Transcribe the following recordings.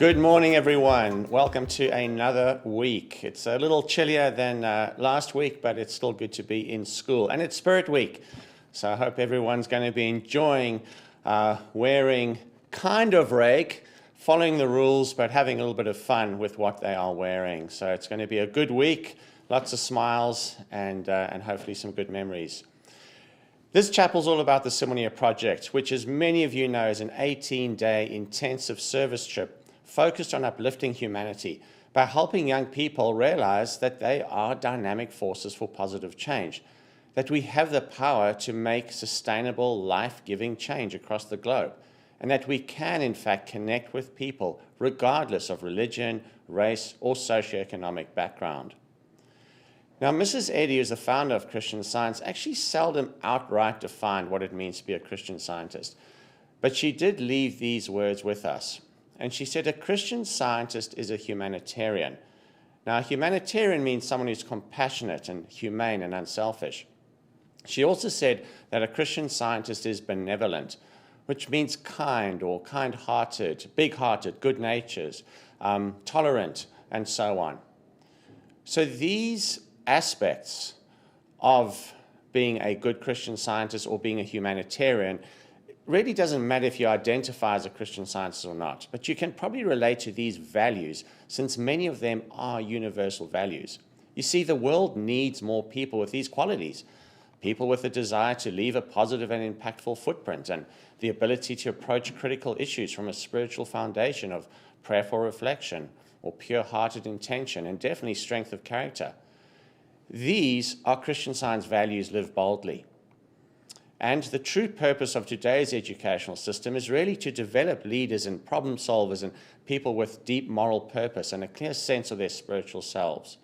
Good morning, everyone. Welcome to another week. It's a little chillier than last week, but it's still good to be in school. And it's Spirit Week, so I hope everyone's going to be enjoying wearing kind of rake, following the rules, but having a little bit of fun with what they are wearing. So it's going to be a good week, lots of smiles, and hopefully some good memories. This chapel's all about the Simunye project, which, as many of you know, is an 18-day intensive service trip focused on uplifting humanity by helping young people realize that they are dynamic forces for positive change, that we have the power to make sustainable, life-giving change across the globe, and that we can, in fact, connect with people regardless of religion, race, or socioeconomic background. Now, Mrs. Eddy, who's the founder of Christian Science, actually seldom outright defined what it means to be a Christian Scientist, but she did leave these words with us. And she said, a Christian Scientist is a humanitarian. Now, a humanitarian means someone who's compassionate and humane and unselfish. She also said that a Christian Scientist is benevolent, which means kind or kind-hearted, big-hearted, good-natured, tolerant, and so on. So these aspects of being a good Christian Scientist or being a humanitarian really doesn't matter if you identify as a Christian Scientist or not, but you can probably relate to these values since many of them are universal values. You see, the world needs more people with these qualities, people with a desire to leave a positive and impactful footprint and the ability to approach critical issues from a spiritual foundation of prayerful reflection or pure-hearted intention and definitely strength of character. These are Christian Science values lived boldly. And the true purpose of today's educational system is really to develop leaders and problem solvers and people with deep moral purpose and a clear sense of their spiritual selves.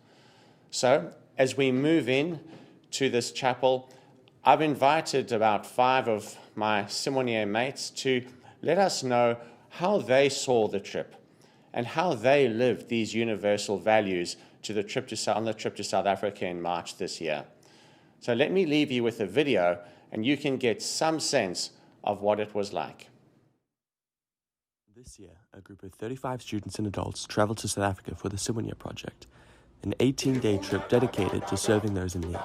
So, as we move in to this chapel, I've invited about 5 of my Simunye mates to let us know how they saw the trip and how they lived these universal values on the trip to South Africa in March this year. So let me leave you with a video and you can get some sense of what it was like. This year, a group of 35 students and adults traveled to South Africa for the Simunye project, an 18-day trip dedicated to serving those in need.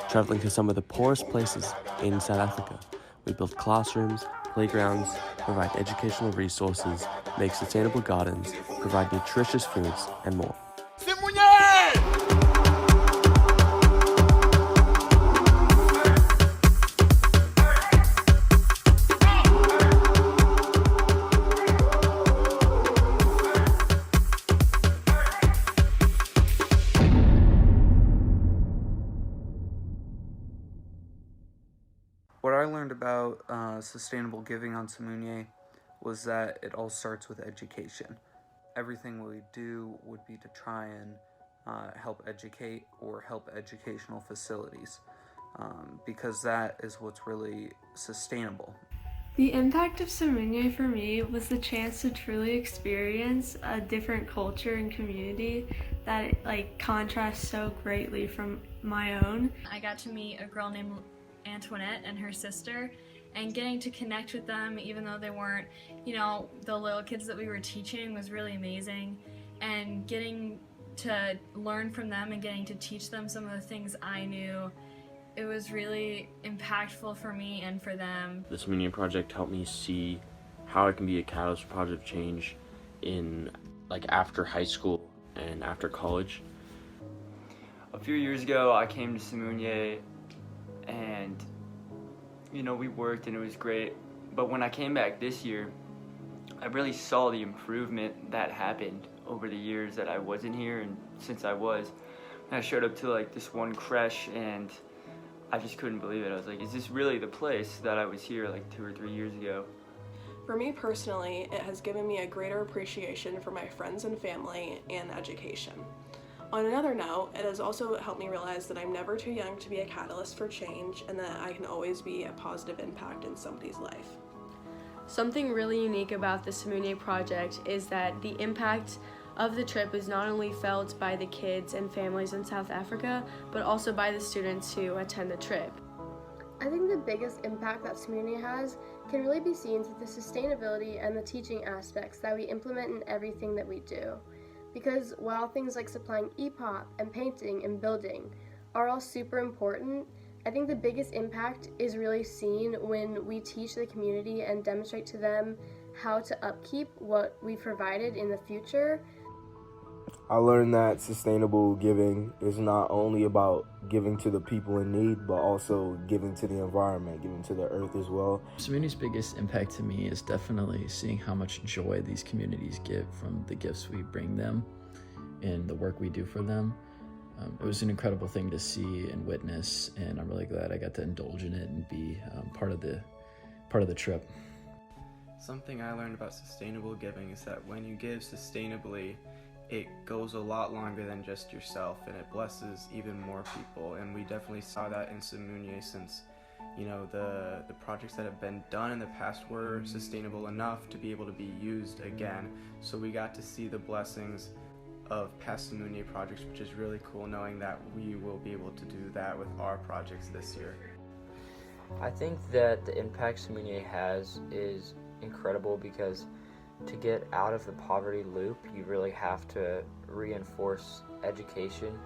Traveling to some of the poorest places in South Africa, we built classrooms, playgrounds, provide educational resources, make sustainable gardens, provide nutritious foods, and more. What I learned about sustainable giving on Simunye was that it all starts with education. Everything we do would be to try and help educate or help educational facilities because that is what's really sustainable. The impact of Simunye for me was the chance to truly experience a different culture and community that contrasts so greatly from my own. I got to meet a girl named Antoinette and her sister, and getting to connect with them even though they weren't, the little kids that we were teaching was really amazing, and getting to learn from them and getting to teach them some of the things I knew. It was really impactful for me and for them. The Simunye project helped me see how I can be a catalyst for positive change in after high school and after college. A few years ago I came to Simunye and we worked and it was great, but when I came back this year I really saw the improvement that happened over the years that I wasn't here, and since I was, I showed up to this one creche and I just couldn't believe it. I was like, is this really the place that I was here 2 or 3 years ago? For me personally, it has given me a greater appreciation for my friends and family and education. On another note, it has also helped me realize that I'm never too young to be a catalyst for change and that I can always be a positive impact in somebody's life. Something really unique about the Simunye project is that the impact of the trip is not only felt by the kids and families in South Africa, but also by the students who attend the trip. I think the biggest impact that Simunye has can really be seen through the sustainability and the teaching aspects that we implement in everything that we do. Because while things like supplying EPOP and painting and building are all super important, I think the biggest impact is really seen when we teach the community and demonstrate to them how to upkeep what we provided in the future. I learned that sustainable giving is not only about giving to the people in need, but also giving to the environment, giving to the earth as well. Simunye's biggest impact to me is definitely seeing how much joy these communities get from the gifts we bring them and the work we do for them. It was an incredible thing to see and witness, and I'm really glad I got to indulge in it and be part of the trip. Something I learned about sustainable giving is that when you give sustainably, it goes a lot longer than just yourself, and it blesses even more people. And we definitely saw that in Simunye, since the projects that have been done in the past were sustainable enough to be able to be used again. So we got to see the blessings of past Simunye projects, which is really cool, knowing that we will be able to do that with our projects this year. I think that the impact Simunye has is incredible, because to get out of the poverty loop, you really have to reinforce education,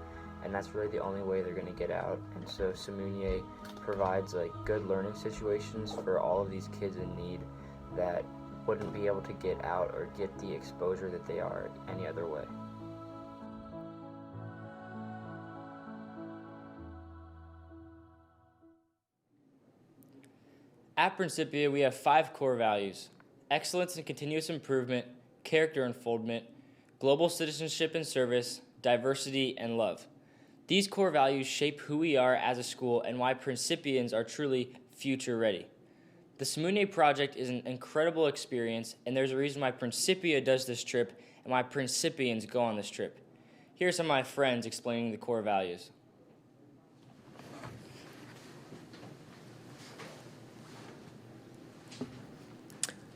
and that's really the only way they're going to get out. And so Simunye provides good learning situations for all of these kids in need that wouldn't be able to get out or get the exposure that they are any other way. At Principia, we have 5 core values: excellence and continuous improvement, character unfoldment, global citizenship and service, diversity, and love. These core values shape who we are as a school and why Principians are truly future ready. The Simunye project is an incredible experience, and there's a reason why Principia does this trip and why Principians go on this trip. Here are some of my friends explaining the core values.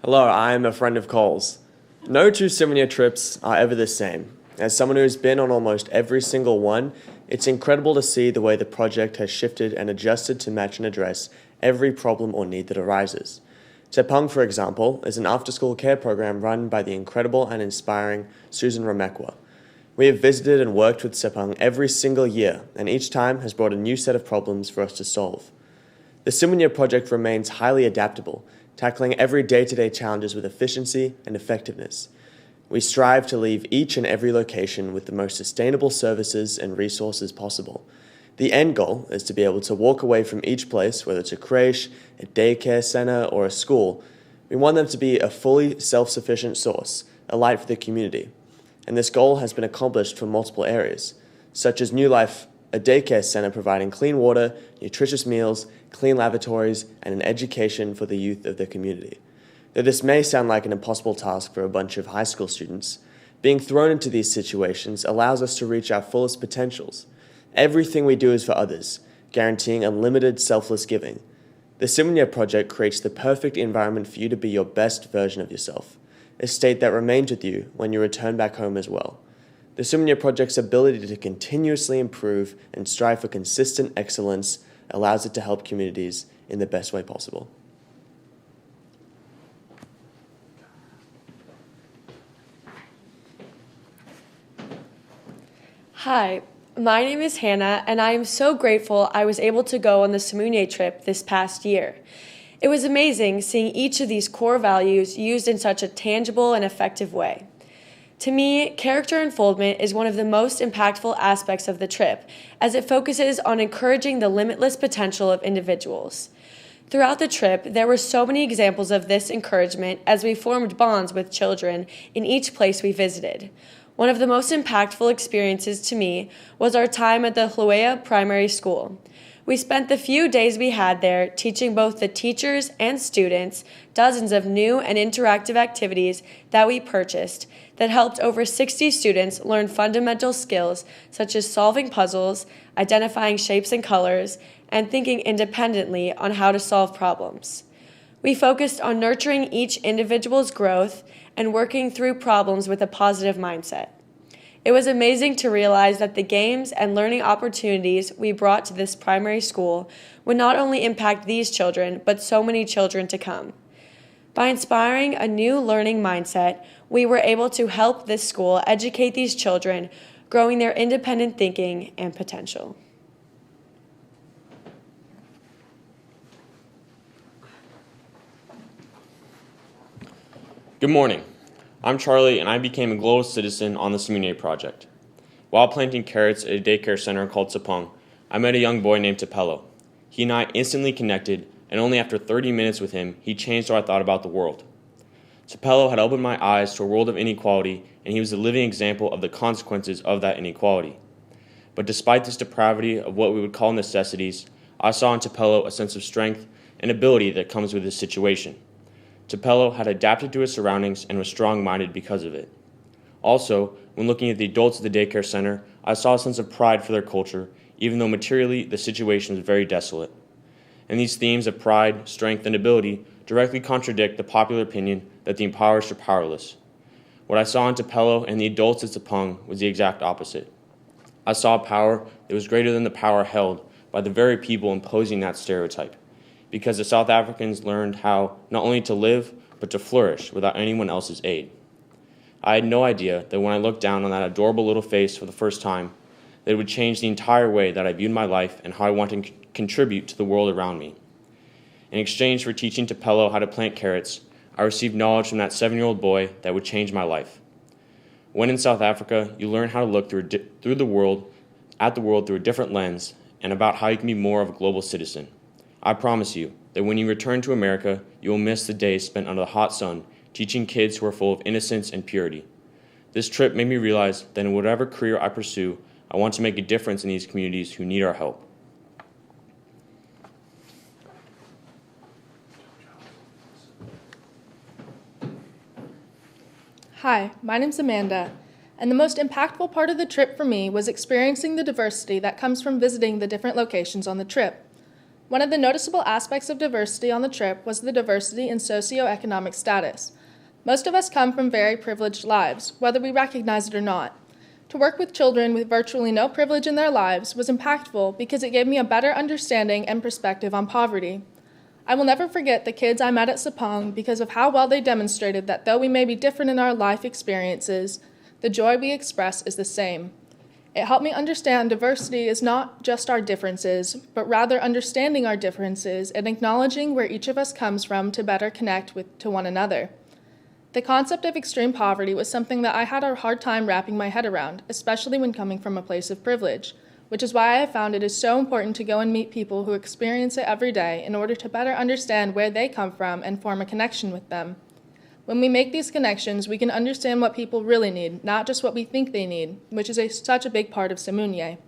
Hello, I am a friend of Cole's. No two Simunye trips are ever the same. As someone who has been on almost every single one, it's incredible to see the way the project has shifted and adjusted to match and address every problem or need that arises. Sepang, for example, is an after-school care program run by the incredible and inspiring Susan Ramekwa. We have visited and worked with Sepang every single year, and each time has brought a new set of problems for us to solve. The Simunye project remains highly adaptable, tackling every day-to-day challenges with efficiency and effectiveness. We strive to leave each and every location with the most sustainable services and resources possible. The end goal is to be able to walk away from each place, whether it's a creche, a daycare center, or a school. We want them to be a fully self-sufficient source, a light for the community. And this goal has been accomplished from multiple areas, such as New Life, a daycare center providing clean water, nutritious meals, clean lavatories, and an education for the youth of the community. Though this may sound like an impossible task for a bunch of high school students, being thrown into these situations allows us to reach our fullest potentials. Everything we do is for others, guaranteeing unlimited selfless giving. The Simunye project creates the perfect environment for you to be your best version of yourself, a state that remains with you when you return back home as well. The Simunye project's ability to continuously improve and strive for consistent excellence allows it to help communities in the best way possible. Hi, my name is Hannah, and I am so grateful I was able to go on the Simunye trip this past year. It was amazing seeing each of these core values used in such a tangible and effective way. To me, character unfoldment is one of the most impactful aspects of the trip, as it focuses on encouraging the limitless potential of individuals. Throughout the trip, there were so many examples of this encouragement as we formed bonds with children in each place we visited. One of the most impactful experiences to me was our time at the Hluea Primary School. We spent the few days we had there teaching both the teachers and students dozens of new and interactive activities that we purchased that helped over 60 students learn fundamental skills such as solving puzzles, identifying shapes and colors, and thinking independently on how to solve problems. We focused on nurturing each individual's growth and working through problems with a positive mindset. It was amazing to realize that the games and learning opportunities we brought to this primary school would not only impact these children, but so many children to come. By inspiring a new learning mindset, we were able to help this school educate these children, growing their independent thinking and potential. Good morning. I'm Charlie, and I became a global citizen on the Simunye project. While planting carrots at a daycare center called Sapong, I met a young boy named Tapelo. He and I instantly connected, and only after 30 minutes with him, he changed how I thought about the world. Tapelo had opened my eyes to a world of inequality, and he was a living example of the consequences of that inequality. But despite this depravity of what we would call necessities, I saw in Tapelo a sense of strength and ability that comes with this situation. Tapelo had adapted to his surroundings and was strong-minded because of it. Also, when looking at the adults at the daycare center, I saw a sense of pride for their culture, even though materially the situation was very desolate. And these themes of pride, strength, and ability directly contradict the popular opinion that the impoverished are powerless. What I saw in Tapelo and the adults at Sapong was the exact opposite. I saw power that was greater than the power held by the very people imposing that stereotype, because the South Africans learned how not only to live, but to flourish without anyone else's aid. I had no idea that when I looked down on that adorable little face for the first time, that it would change the entire way that I viewed my life and how I wanted to contribute to the world around me. In exchange for teaching Tapelo how to plant carrots, I received knowledge from that 7-year-old boy that would change my life. When in South Africa, you learn how to look through the world through a different lens and about how you can be more of a global citizen. I promise you that when you return to America, you will miss the days spent under the hot sun teaching kids who are full of innocence and purity. This trip made me realize that in whatever career I pursue, I want to make a difference in these communities who need our help. Hi, my name's Amanda, and the most impactful part of the trip for me was experiencing the diversity that comes from visiting the different locations on the trip. One of the noticeable aspects of diversity on the trip was the diversity in socioeconomic status. Most of us come from very privileged lives, whether we recognize it or not. To work with children with virtually no privilege in their lives was impactful because it gave me a better understanding and perspective on poverty. I will never forget the kids I met at Sapong because of how well they demonstrated that though we may be different in our life experiences, the joy we express is the same. It helped me understand diversity is not just our differences, but rather understanding our differences and acknowledging where each of us comes from to better connect to one another. The concept of extreme poverty was something that I had a hard time wrapping my head around, especially when coming from a place of privilege, which is why I have found it is so important to go and meet people who experience it every day in order to better understand where they come from and form a connection with them. When we make these connections, we can understand what people really need, not just what we think they need, which is such a big part of Simunye.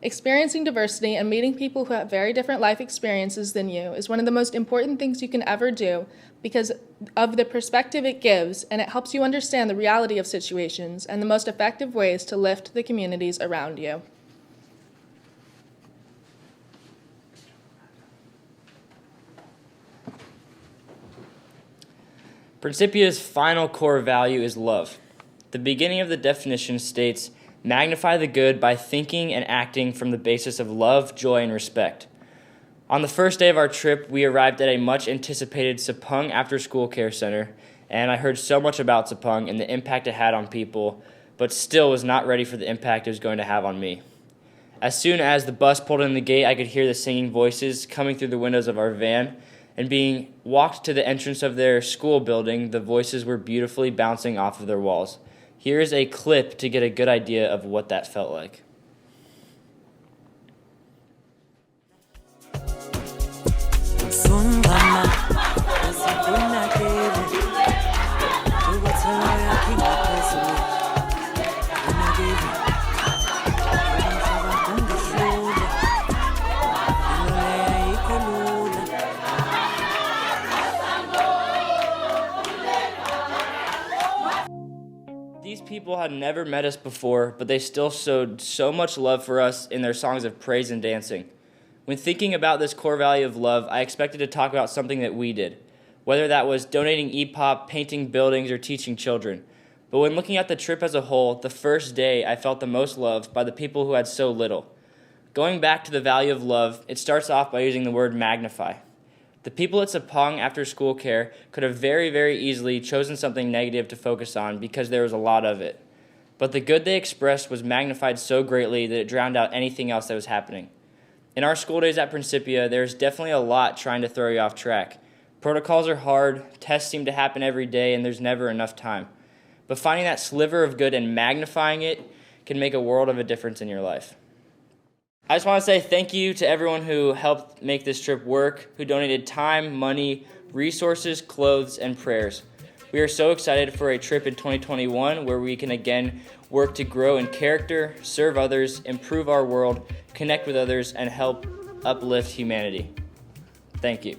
Experiencing diversity and meeting people who have very different life experiences than you is one of the most important things you can ever do because of the perspective it gives, and it helps you understand the reality of situations and the most effective ways to lift the communities around you. Principia's final core value is love. The beginning of the definition states, magnify the good by thinking and acting from the basis of love, joy, and respect. On the first day of our trip, we arrived at a much-anticipated Sapong after-school care center, and I heard so much about Sapong and the impact it had on people, but still was not ready for the impact it was going to have on me. As soon as the bus pulled in the gate, I could hear the singing voices coming through the windows of our van, and being walked to the entrance of their school building, the voices were beautifully bouncing off of their walls. Here is a clip to get a good idea of what that felt like. These people had never met us before, but they still showed so much love for us in their songs of praise and dancing. When thinking about this core value of love, I expected to talk about something that we did, whether that was donating EPOP, painting buildings, or teaching children. But when looking at the trip as a whole, the first day I felt the most loved by the people who had so little. Going back to the value of love, it starts off by using the word magnify. The people at Sapong After School Care could have very, very easily chosen something negative to focus on because there was a lot of it. But the good they expressed was magnified so greatly that it drowned out anything else that was happening. In our school days at Principia, there's definitely a lot trying to throw you off track. Protocols are hard, tests seem to happen every day, and there's never enough time. But finding that sliver of good and magnifying it can make a world of a difference in your life. I just want to say thank you to everyone who helped make this trip work, who donated time, money, resources, clothes, and prayers. We are so excited for a trip in 2021 where we can again work to grow in character, serve others, improve our world, connect with others, and help uplift humanity. Thank you.